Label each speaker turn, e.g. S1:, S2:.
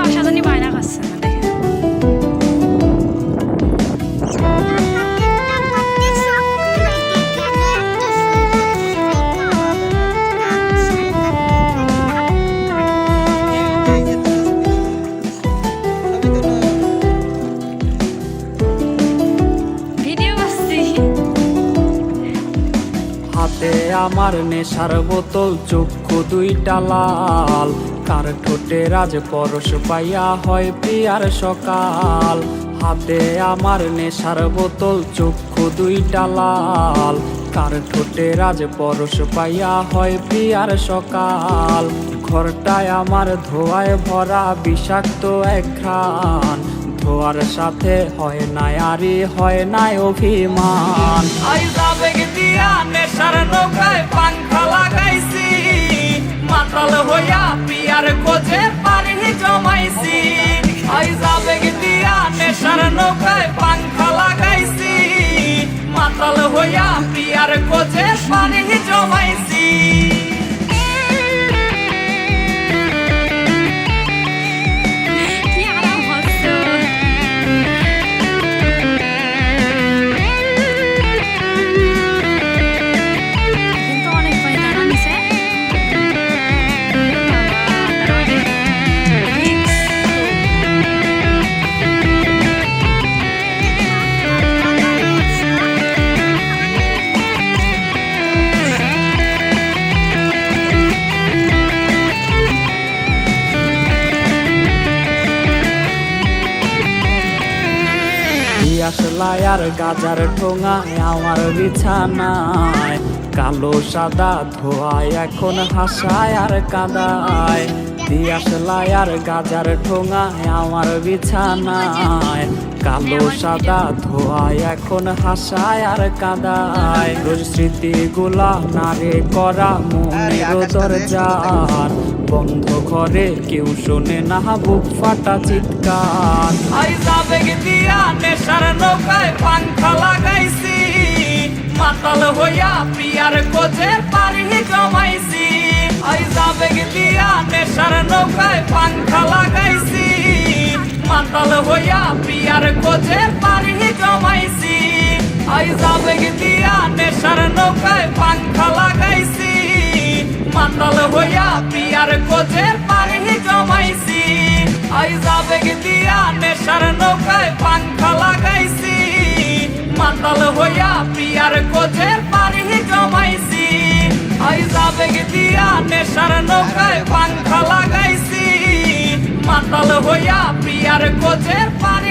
S1: অসাধারণ বায়না খাচ্ছে না দেখে। ভিডিও করছি।
S2: হাতে আমার নেশার বোতল, চক্ষু দুইটা লাল, কার ঠোঁটে রাজ পরশ পাইয়া হয় প্রিয়ার সকাল। হাতে আমার নেশার বোতল, চক্ষু দুইটা লাল, কার ঠোঁটে রাজ পরশ পাইয়া হয় প্রিয়ার সকাল। ঘরটায় আমার ধোঁয়ায় ভরা বিষাক্ত এক ঘ্রাণ, ধোয়ার সাথে হয় না আরি হয় না অভিমান। আবেগ দিয়া নেশার নৌকায় পাংখা লাগাইছি, মাতাল হইয়া পিয়ার খোঁজে পারি জমাইছি। আবেগ দিয়া নেশার নৌকায় পাংখা লাগাইছি, মাতাল হইয়া পিয়ার খোঁজে পারি জমাইছি। আসলাই আর গাজার ঠোঙায় আমার বিছানায়, কালো সাদা ধোয়ায় এখন হাসায় আর কাদায়। দিয়াশলাই আর গাজার ঠোঙায় আমার বিছানায়, কালো সাদা ধোয়ায় এখন হাসায় আর কাদায়। রোজ স্মৃতিগুলা নারে করা মনের দরজার, বন্ধ ঘরে কেউ শোনে না বুক ফাটা চিৎকার। আবেগ দিয়া নেশার নৌকায় পাংখা লাগাইছি, মাতাল হইয়া পিয়ার খোঁজে পারি জমাইছি। আবেগ দিয়া নেশার নৌকায় পাংখা লাগাইছি, মাতাল হইয়া পিয়ার খোঁজে পারি জমাইছি। আবেগ দিয়া নেশার নৌকায় পাংখা লাগাইছি, মাতাল হইয়া পিয়ার খোঁজে পারি জমাইছি। আবেগ দিয়া নেশার নৌকায় পাংখা লাগাইছি, মাতাল হইয়া পিয়ার খোঁজে পারি জমাইছি। আবেগ দিয়া নেশার নৌকায় পাংখা লাগাইছি, মাতাল হইয়া পিয়ার খোঁজে পারি